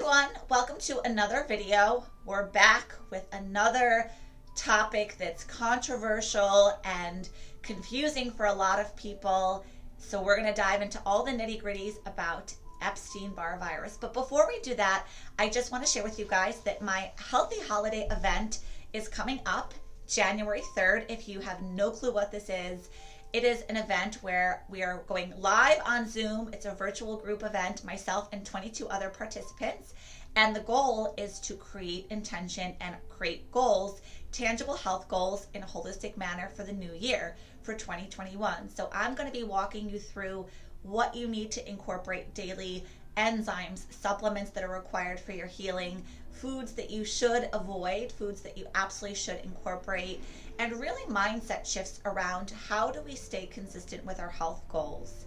everyone, welcome to another video. We're back with another topic that's controversial and confusing for a lot of people. So we're going to dive into all the nitty-gritties about Epstein Barr virus. But before we do that, I just want to share with you guys that my Healthy Holiday event is coming up January 3rd. If you have no clue what this is, it is an event where we are going live on Zoom. It's a virtual group event, myself and 22 other participants. And the goal is to create intention and create goals, tangible health goals in a holistic manner for the new year for 2021. So I'm going to be walking you through what you need to incorporate daily, enzymes, supplements that are required for your healing, foods that you should avoid, foods that you absolutely should incorporate, and really mindset shifts around how do we stay consistent with our health goals.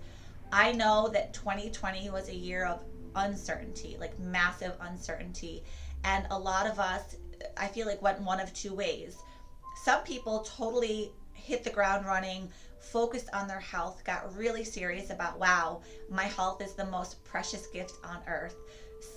I know that 2020 was a year of uncertainty, like massive uncertainty, and a lot of us, I feel like, went one of two ways. Some people totally hit the ground running, focused on their health, got really serious about, wow, my health is the most precious gift on earth.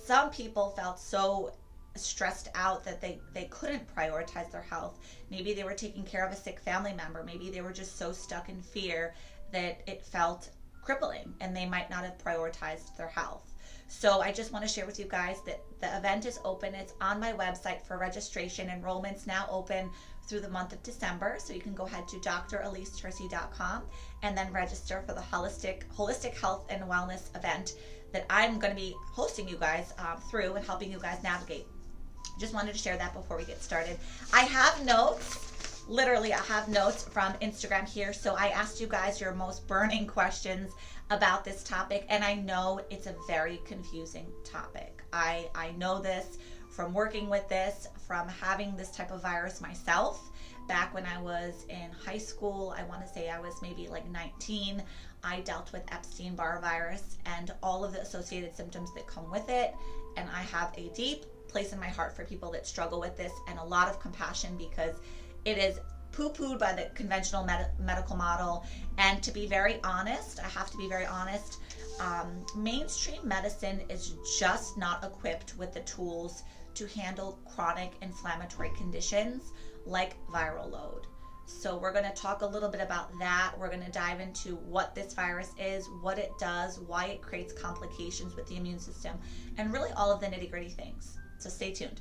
Some people felt so stressed out that they couldn't prioritize their health. Maybe they were taking care of a sick family member. Maybe they were just so stuck in fear that it felt crippling and they might not have prioritized their health. So I just want to share with you guys that the event is open. It's on my website for registration. Enrollment's now open through the month of December. So you can go ahead to dralisetursi.com and then register for the holistic health and wellness event that I'm going to be hosting you guys through and helping you guys navigate. Just wanted to share that before we get started. I have notes, literally I have notes from Instagram here. So I asked you guys your most burning questions about this topic, and I know it's a very confusing topic. I know this from working with this, from having this type of virus myself. Back when I was in high school, I want to say I was maybe like 19, I dealt with Epstein Barr virus and all of the associated symptoms that come with it. And I have a deep place in my heart for people that struggle with this, and a lot of compassion, because it is poo-pooed by the conventional medical model. And to be very honest, I have to be very honest, mainstream medicine is just not equipped with the tools to handle chronic inflammatory conditions like viral load. So we're going to talk a little bit about that. We're going to dive into what this virus is, what it does, why it creates complications with the immune system, and really all of the nitty-gritty things. So stay tuned.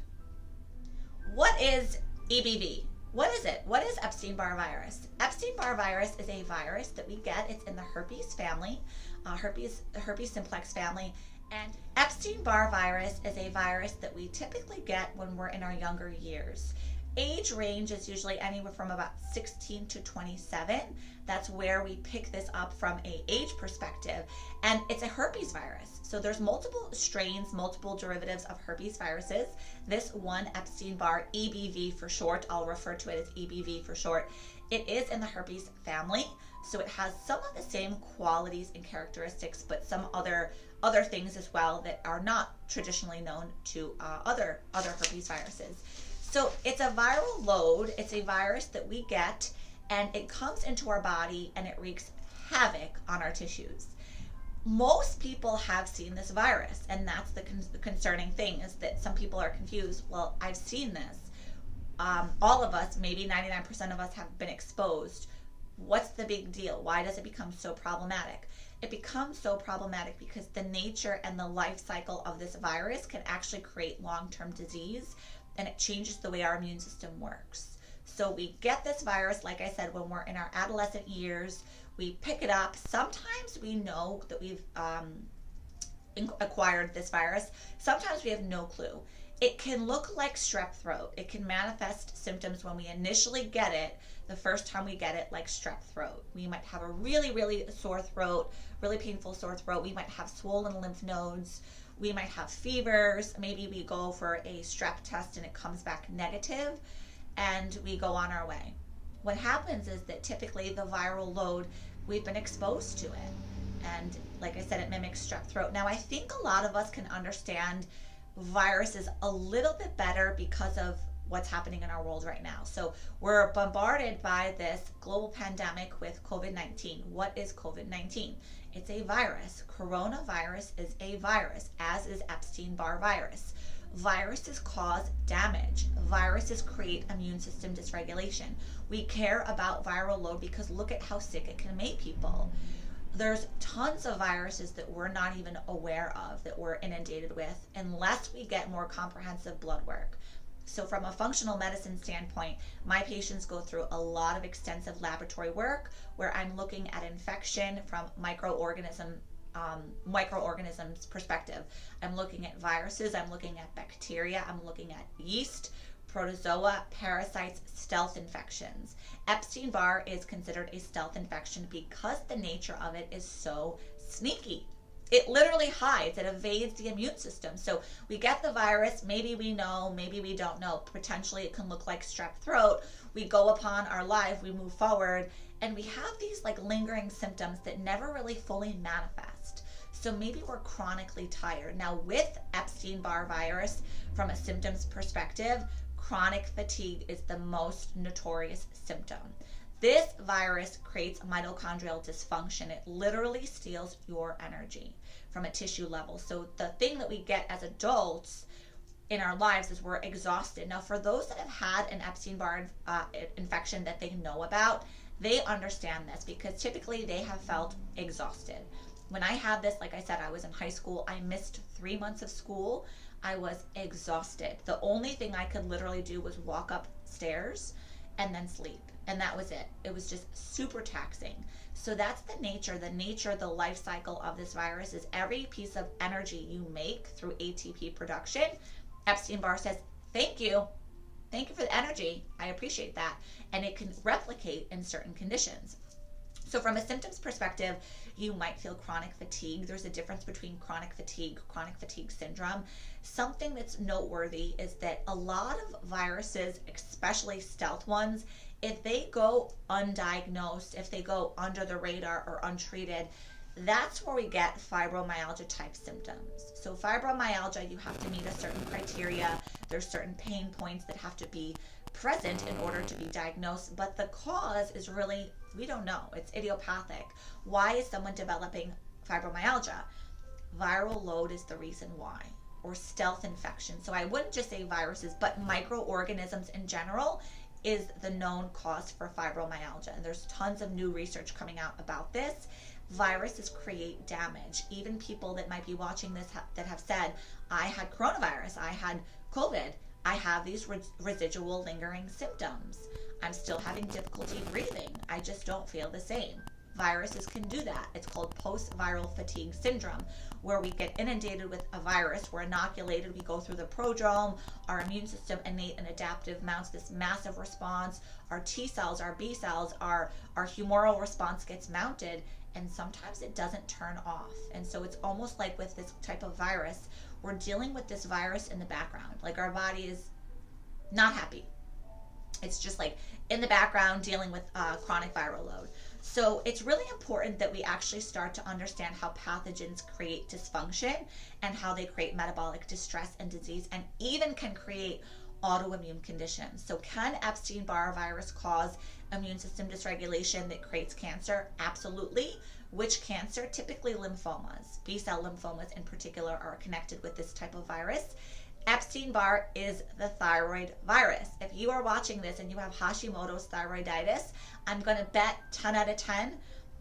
What is EBV? What is it? What is Epstein Barr virus? Epstein Barr virus is a virus that we get. It's in the herpes family, herpes simplex family. And Epstein Barr virus is a virus that we typically get when we're in our younger years. Age range is usually anywhere from about 16 to 27. That's where we pick this up from a age perspective. And it's a herpes virus. So there's multiple strains, multiple derivatives of herpes viruses. This one, Epstein Barr, EBV for short, I'll refer to it as EBV for short. It is in the herpes family. So it has some of the same qualities and characteristics, but some other things as well that are not traditionally known to other herpes viruses. So it's a viral load. It's a virus that we get, and it comes into our body and it wreaks havoc on our tissues. Most people have seen this virus, and that's the concerning thing, is that some people are confused. Well, I've seen this. All of us, maybe 99% of us, have been exposed. What's the big deal? Why does it become so problematic? It becomes so problematic because the nature and the life cycle of this virus can actually create long-term disease, and it changes the way our immune system works. So we get this virus, like I said, when we're in our adolescent years. We pick it up. Sometimes we know that we've acquired this virus. Sometimes we have no clue. It can look like strep throat. It can manifest symptoms when we initially get it, the first time we get it, like strep throat. We might have a really, really sore throat, really painful sore throat. We might have swollen lymph nodes. We might have fevers. Maybe we go for a strep test and it comes back negative, and we go on our way. What happens is that typically the viral load, we've been exposed to it. And like I said, it mimics strep throat. Now, I think a lot of us can understand viruses a little bit better because of what's happening in our world right now. So we're bombarded by this global pandemic with COVID-19. What is COVID-19? It's a virus. Coronavirus is a virus, as is Epstein Barr virus. Viruses cause damage. Viruses create immune system dysregulation. We care about viral load because look at how sick it can make people. There's tons of viruses that we're not even aware of that we're inundated with unless we get more comprehensive blood work. So from a functional medicine standpoint, my patients go through a lot of extensive laboratory work where I'm looking at infection from microorganisms perspective. I'm looking at viruses, I'm looking at bacteria, I'm looking at yeast, protozoa, parasites, stealth infections. Epstein-Barr is considered a stealth infection because the nature of it is so sneaky. It literally hides, it evades the immune system. So we get the virus, maybe we know, maybe we don't know. Potentially it can look like strep throat. We go upon our life, we move forward, and we have these like lingering symptoms that never really fully manifest. So maybe we're chronically tired. Now with Epstein-Barr virus, from a symptoms perspective, chronic fatigue is the most notorious symptom. This virus creates mitochondrial dysfunction. It literally steals your energy from a tissue level. So the thing that we get as adults in our lives is we're exhausted. Now, for those that have had an Epstein-Barr infection that they know about, they understand this because typically they have felt exhausted. When I had this, like I said, I was in high school. I missed 3 months of school. I was exhausted. The only thing I could literally do was walk upstairs and then sleep. And that was it. It was just super taxing. So that's the nature, the life cycle of this virus is every piece of energy you make through ATP production. Epstein-Barr says, thank you. Thank you for the energy. I appreciate that. And it can replicate in certain conditions. So from a symptoms perspective, you might feel chronic fatigue. There's a difference between chronic fatigue syndrome. Something that's noteworthy is that a lot of viruses, especially stealth ones, if they go undiagnosed, if they go under the radar or untreated, that's where we get fibromyalgia type symptoms. So fibromyalgia, you have to meet a certain criteria. There's certain pain points that have to be present in order to be diagnosed, but the cause is really, we don't know. It's idiopathic. Why is someone developing fibromyalgia? Viral load is the reason why, or stealth infection. So I wouldn't just say viruses, but microorganisms in general is the known cause for fibromyalgia. And there's tons of new research coming out about this. Viruses create damage. Even people that might be watching this that have said, I had coronavirus, I had COVID, I have these residual lingering symptoms. I'm still having difficulty breathing. I just don't feel the same. Viruses can do that. It's called post-viral fatigue syndrome, where we get inundated with a virus. We're inoculated. We go through the prodrome. Our immune system, innate and adaptive, mounts this massive response. Our T cells, our B cells, our humoral response gets mounted, and sometimes it doesn't turn off. And so it's almost like with this type of virus, we're dealing with this virus in the background. Like our body is not happy. It's just like in the background dealing with chronic viral load. So it's really important that we actually start to understand how pathogens create dysfunction and how they create metabolic distress and disease, and even can create autoimmune conditions. So can Epstein-Barr virus cause immune system dysregulation that creates cancer? Absolutely. Which cancer? Typically lymphomas. B-cell lymphomas in particular are connected with this type of virus. Epstein-Barr is the thyroid virus. If you are watching this and you have Hashimoto's thyroiditis, I'm going to bet 10 out of 10,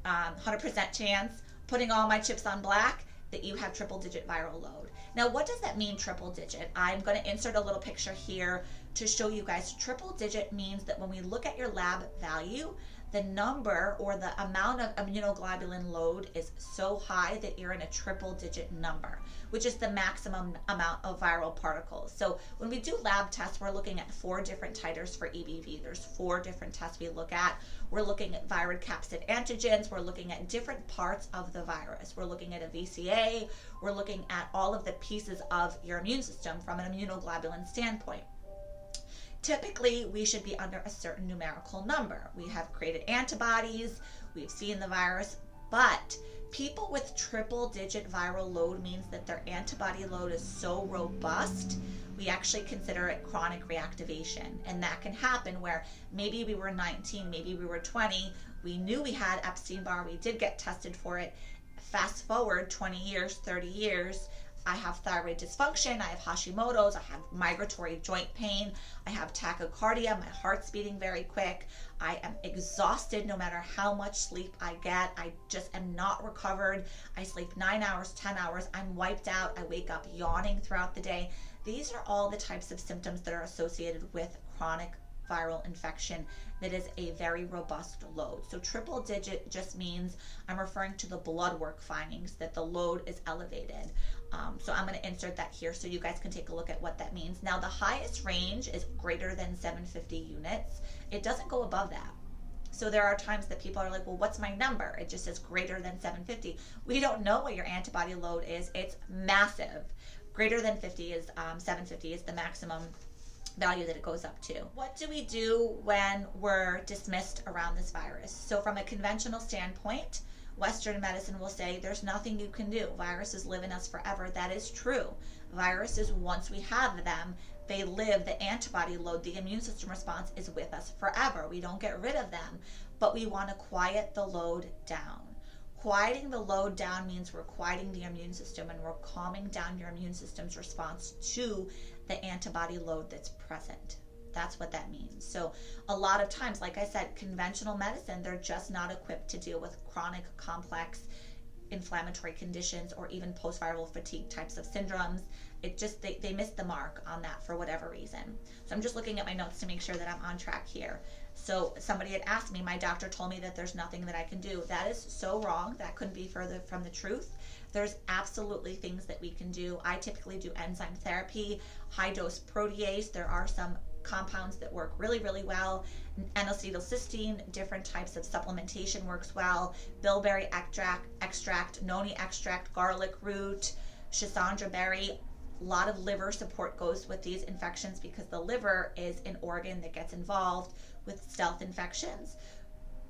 100% chance, putting all my chips on black, that you have triple digit viral load. Now, what does that mean, triple digit? I'm going to insert a little picture here to show you guys. Triple digit means that when we look at your lab value, the number or the amount of immunoglobulin load is so high that you're in a triple digit number, which is the maximum amount of viral particles. So when we do lab tests, we're looking at 4 different titers for EBV. There's 4 different tests we look at. We're looking at viral capsid antigens. We're looking at different parts of the virus. We're looking at a VCA. We're looking at all of the pieces of your immune system from an immunoglobulin standpoint. Typically, we should be under a certain numerical number. We have created antibodies, we've seen the virus, but people with triple digit viral load means that their antibody load is so robust, we actually consider it chronic reactivation. And that can happen where maybe we were 19, maybe we were 20, we knew we had Epstein Barr, we did get tested for it. Fast forward 20 years, 30 years, I have thyroid dysfunction, I have Hashimoto's, I have migratory joint pain, I have tachycardia, my heart's beating very quick, I am exhausted no matter how much sleep I get, I just am not recovered, I sleep 9 hours, 10 hours, I'm wiped out, I wake up yawning throughout the day. These are all the types of symptoms that are associated with chronic viral infection that is a very robust load. So triple digit just means I'm referring to the blood work findings that the load is elevated. So I'm going to insert that here so you guys can take a look at what that means. Now the highest range is greater than 750 units. It doesn't go above that. So there are times that people are like, well, what's my number? It just says greater than 750. We don't know what your antibody load is. It's massive. Greater than 750 is the maximum value that it goes up to. What do we do when we're dismissed around this virus? So from a conventional standpoint, Western medicine will say there's nothing you can do. Viruses live in us forever. That is true. Viruses, once we have them, they live. The antibody load, the immune system response is with us forever. We don't get rid of them, but we want to quiet the load down. Quieting the load down means we're quieting the immune system and we're calming down your immune system's response to the antibody load that's present. That's what that means. So a lot of times, like I said, conventional medicine, they're just not equipped to deal with chronic, complex inflammatory conditions or even post-viral fatigue types of syndromes. It just, they missed the mark on that for whatever reason. So I'm just looking at my notes to make sure that I'm on track here. So somebody had asked me, my doctor told me that there's nothing that I can do. That is so wrong. That couldn't be further from the truth. There's absolutely things that we can do. I typically do enzyme therapy, high dose protease. There are some compounds that work really, really well. N-acetylcysteine, different types of supplementation works well. Bilberry extract, noni extract, garlic root, schisandra berry. A lot of liver support goes with these infections because the liver is an organ that gets involved with stealth infections.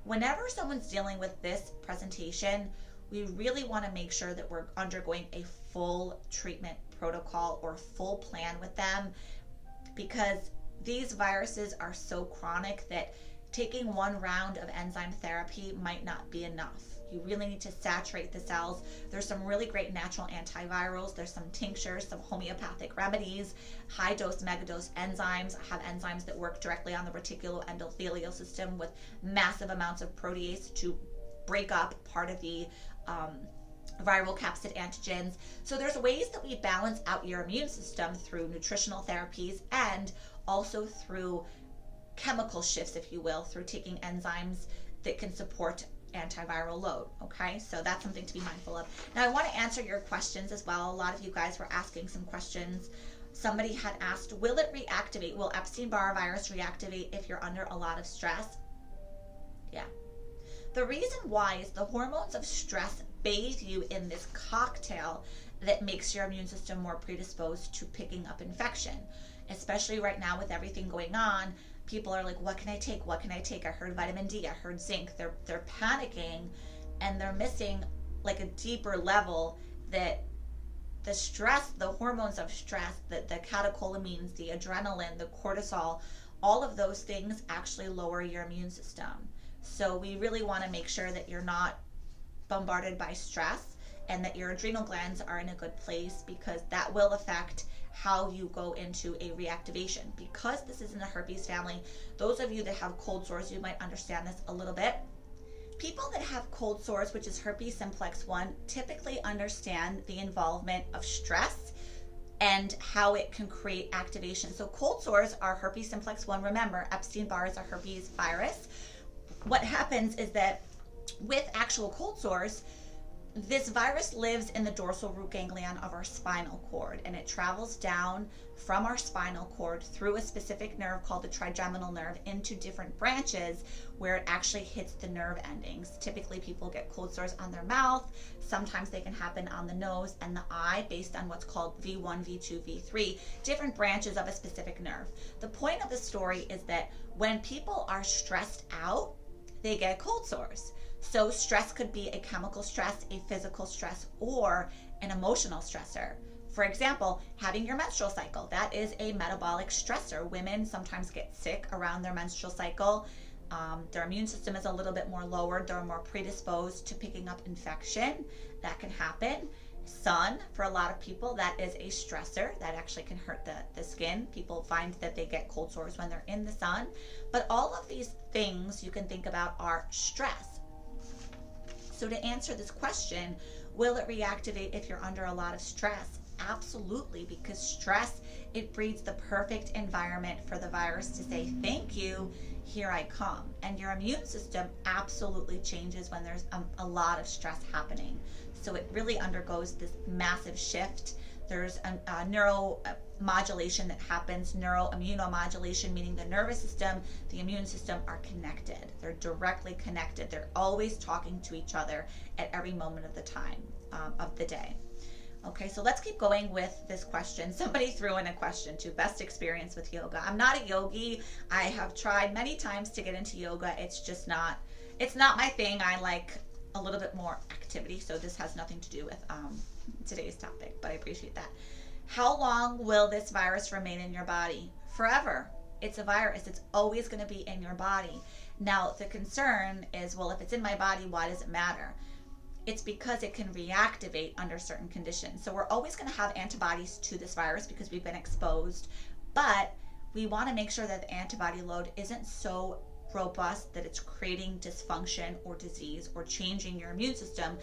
Whenever someone's dealing with this presentation, we really want to make sure that we're undergoing a full treatment protocol or full plan with them, because these viruses are so chronic that taking one round of enzyme therapy might not be enough. You really need to saturate the cells. There's some really great natural antivirals. There's some tinctures, some homeopathic remedies, high dose, megadose enzymes. I have enzymes that work directly on the reticuloendothelial system with massive amounts of protease to break up part of the viral capsid antigens. So there's ways that we balance out your immune system through nutritional therapies and also through chemical shifts, if you will, through taking enzymes that can support antiviral load. Okay, so that's something to be mindful of. Now I want to answer your questions as well. A lot of you guys were asking some questions. Somebody had asked, will it reactivate? Will Epstein Barr virus reactivate if you're under a lot of stress? Yeah. The reason why is the hormones of stress bathe you in this cocktail that makes your immune system more predisposed to picking up infection. Especially right now with everything going on, people are like, what can I take? What can I take? I heard vitamin D, I heard zinc. They're panicking and they're missing like a deeper level that the stress, the hormones of stress, the catecholamines, the adrenaline, the cortisol, all of those things actually lower your immune system. So we really want to make sure that you're not bombarded by stress and that your adrenal glands are in a good place, because that will affect how you go into a reactivation. Because this is in the herpes family, those of you that have cold sores, you might understand this a little bit. People that have cold sores, which is herpes simplex 1, typically understand the involvement of stress and how it can create activation. So cold sores are herpes simplex 1. Remember, Epstein Barr is a herpes virus. What happens is that with actual cold sores, this virus lives in the dorsal root ganglion of our spinal cord, and it travels down from our spinal cord through a specific nerve called the trigeminal nerve into different branches where it actually hits the nerve endings. Typically people get cold sores on their mouth. Sometimes they can happen on the nose and the eye based on what's called V1, V2, V3, different branches of a specific nerve. The point of the story is that when people are stressed out, they get cold sores. So stress could be a chemical stress, a physical stress, or an emotional stressor. For example, having your menstrual cycle, that is a metabolic stressor. Women sometimes get sick around their menstrual cycle. Their immune system is a little bit more lowered. They're more predisposed to picking up infection. That can happen. Sun, for a lot of people, that is a stressor. That actually can hurt the skin. People find that they get cold sores when they're in the sun. But all of these things you can think about are stress. So to answer this question, will it reactivate if you're under a lot of stress? Absolutely, because stress, it breeds the perfect environment for the virus to say, thank you, here I come. And your immune system absolutely changes when there's a lot of stress happening. So it really undergoes this massive shift. There's a neuromodulation that happens, neuroimmunomodulation, meaning the nervous system, the immune system are connected. They're directly connected. They're always talking to each other at every moment of the time of the day. Okay, so let's keep going with this question. Somebody threw in a question to best experience with yoga. I'm not a yogi. I have tried many times to get into yoga. It's just not, it's not my thing. I like a little bit more activity. So this has nothing to do with today's topic, but I appreciate that. How long will this virus remain in your body? Forever. It's a virus. It's always going to be in your body. Now, the concern is, well, if it's in my body, why does it matter? It's because it can reactivate under certain conditions. So we're always going to have antibodies to this virus because we've been exposed, but we want to make sure that the antibody load isn't so robust that it's creating dysfunction or disease or changing your immune system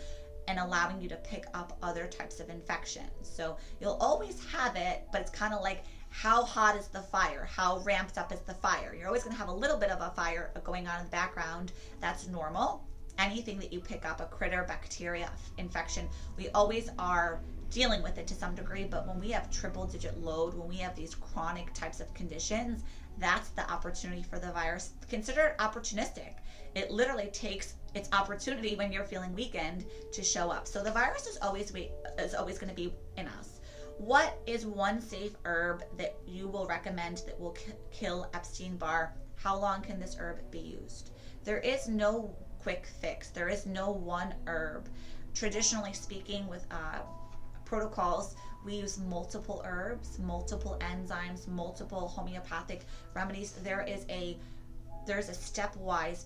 and allowing you to pick up other types of infections. So you'll always have it, but it's kind of like, how hot is the fire? How ramped up is the fire? You're always going to have a little bit of a fire going on in the background. That's normal. Anything that you pick up, a critter, bacteria, infection, we always are dealing with it to some degree. But when we have triple digit load, when we have these chronic types of conditions, that's the opportunity for the virus. Consider it opportunistic. It literally takes its opportunity when you're feeling weakened to show up. So the virus is always going to be in us. What is one safe herb that you will recommend that will kill Epstein Barr? How long can this herb be used? There is no quick fix. There is no one herb. Traditionally speaking, with protocols, we use multiple herbs, multiple enzymes, multiple homeopathic remedies. There's a stepwise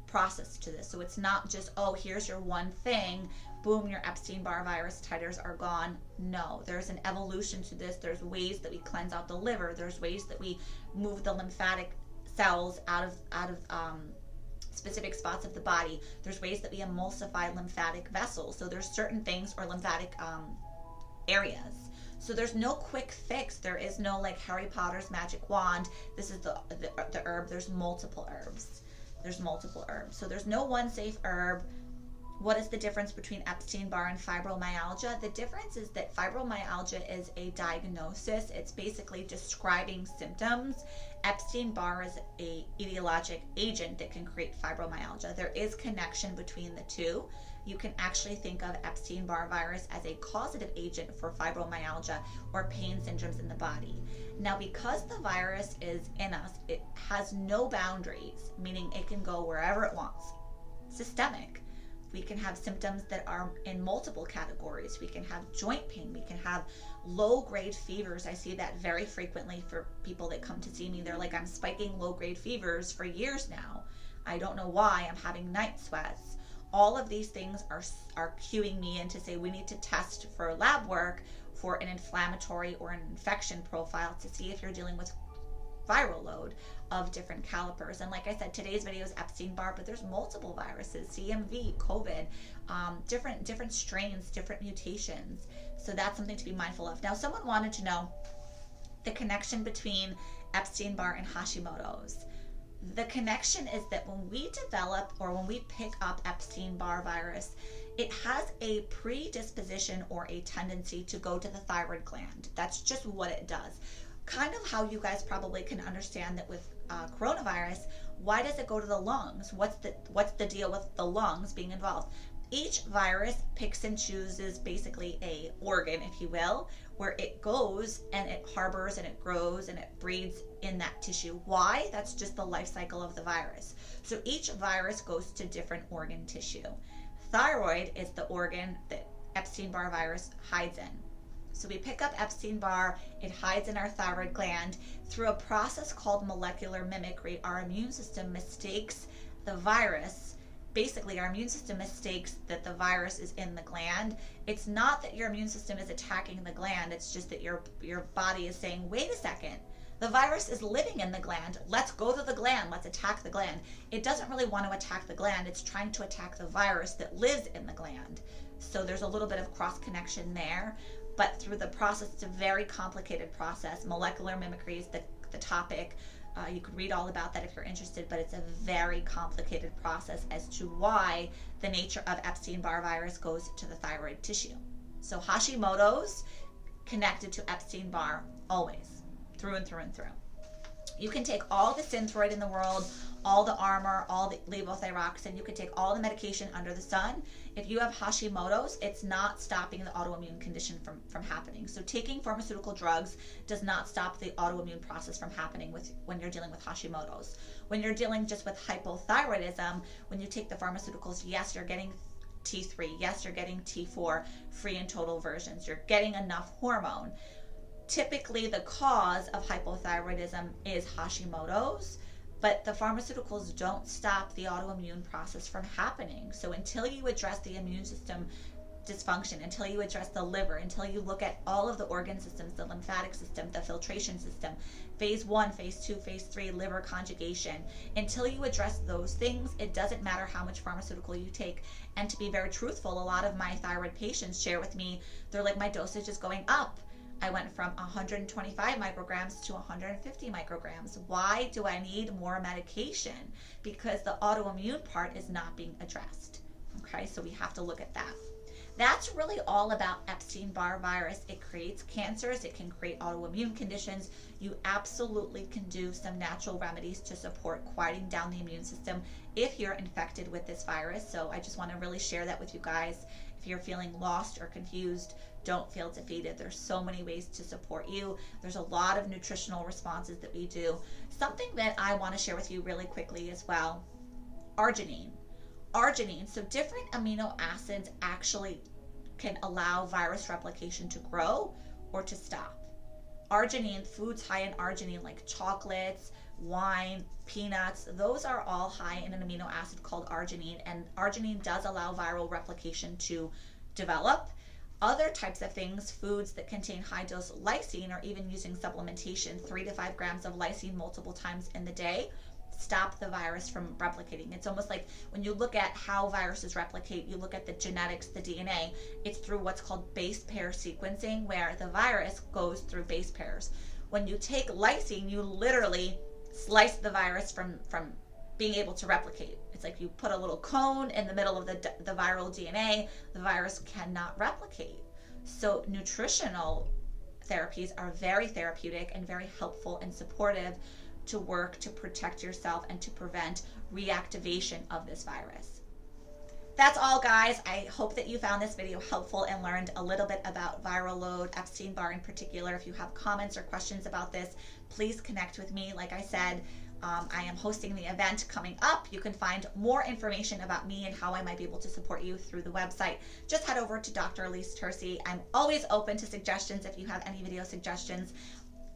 process to this. So it's not just, oh, here's your one thing, boom, your Epstein-Barr virus titers are gone. No, there's an evolution to this. There's ways that we cleanse out the liver. There's ways that we move the lymphatic cells out of specific spots of the body. There's ways that we emulsify lymphatic vessels. So there's certain things, or lymphatic areas. So there's no quick fix. There is no like Harry Potter's magic wand. This is the herb. There's multiple herbs. So there's no one safe herb. What is the difference between Epstein-Barr and fibromyalgia? The difference is that fibromyalgia is a diagnosis. It's basically describing symptoms. Epstein-Barr is a etiologic agent that can create fibromyalgia. There is connection between the two. You can actually think of Epstein-Barr virus as a causative agent for fibromyalgia or pain syndromes in the body. Now, because the virus is in us, it has no boundaries, meaning it can go wherever it wants. Systemic. We can have symptoms that are in multiple categories. We can have joint pain. We can have low-grade fevers. I see that very frequently for people that come to see me. They're like, I'm spiking low-grade fevers for years now. I don't know why. I'm having night sweats. All of these things are cueing me in to say we need to test for lab work for an inflammatory or an infection profile to see if you're dealing with viral load of different calipers. And like I said, today's video is Epstein-Barr, but there's multiple viruses, CMV, COVID, different strains, different mutations. So that's something to be mindful of. Now, someone wanted to know the connection between Epstein-Barr and Hashimoto's. The connection is that when we develop or when we pick up Epstein-Barr virus, it has a predisposition or a tendency to go to the thyroid gland. That's just what it does. Kind of how you guys probably can understand that with coronavirus, why does it go to the lungs? What's the deal with the lungs being involved? Each virus picks and chooses basically a organ, if you will, where it goes and it harbors and it grows and it breeds in that tissue. Why? That's just the life cycle of the virus. So each virus goes to different organ tissue. Thyroid is the organ that Epstein-Barr virus hides in. So we pick up Epstein Barr, it hides in our thyroid gland. Through a process called molecular mimicry, our immune system mistakes the virus. Basically, our immune system mistakes that the virus is in the gland. It's not that your immune system is attacking the gland, it's just that your body is saying, wait a second, the virus is living in the gland. Let's go to the gland. Let's attack the gland. It doesn't really want to attack the gland. It's trying to attack the virus that lives in the gland. So there's a little bit of cross connection there. But through the process, it's a very complicated process. Molecular mimicry is the topic. You could read all about that if you're interested, but it's a very complicated process as to why the nature of Epstein-Barr virus goes to the thyroid tissue. So Hashimoto's connected to Epstein-Barr always, through and through and through. You can take all the Synthroid in the world, all the Armor, all the levothyroxine, you can take all the medication under the sun. If you have Hashimoto's, it's not stopping the autoimmune condition from happening. So taking pharmaceutical drugs does not stop the autoimmune process from happening when you're dealing with Hashimoto's. When you're dealing just with hypothyroidism, when you take the pharmaceuticals, yes, you're getting T3, yes, you're getting T4, free and total versions. You're getting enough hormone. Typically, the cause of hypothyroidism is Hashimoto's, but the pharmaceuticals don't stop the autoimmune process from happening. So until you address the immune system dysfunction, until you address the liver, until you look at all of the organ systems, the lymphatic system, the filtration system, phase 1, phase 2, phase 3, liver conjugation, until you address those things, it doesn't matter how much pharmaceutical you take. And to be very truthful, a lot of my thyroid patients share with me, they're like, my dosage is going up. I went from 125 micrograms to 150 micrograms. Why do I need more medication? Because the autoimmune part is not being addressed. Okay, so we have to look at that. That's really all about Epstein-Barr virus. It creates cancers, it can create autoimmune conditions. You absolutely can do some natural remedies to support quieting down the immune system if you're infected with this virus. So I just want to really share that with you guys. If you're feeling lost or confused, don't feel defeated. There's so many ways to support you. There's a lot of nutritional responses that we do. Something that I want to share with you really quickly as well, arginine. Arginine, so different amino acids actually can allow virus replication to grow or to stop. Arginine, foods high in arginine like chocolates, wine, peanuts, those are all high in an amino acid called arginine, and arginine does allow viral replication to develop. Other types of things, foods that contain high dose lysine or even using supplementation, 3 to 5 grams of lysine multiple times in the day, stop the virus from replicating. It's almost like when you look at how viruses replicate, you look at the genetics, the DNA, it's through what's called base pair sequencing, where the virus goes through base pairs. When you take lysine, you literally slice the virus from being able to replicate. It's like you put a little cone in the middle of the viral DNA, the virus cannot replicate. So nutritional therapies are very therapeutic and very helpful and supportive to work to protect yourself and to prevent reactivation of this virus. That's all, guys. I hope that you found this video helpful and learned a little bit about viral load, Epstein-Barr in particular. If you have comments or questions about this, please connect with me. Like I said, I am hosting the event coming up. You can find more information about me and how I might be able to support you through the website. Just head over to Dr. Elise Tercy. I'm always open to suggestions. If you have any video suggestions,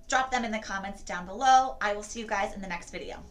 drop them in the comments down below. I will see you guys in the next video.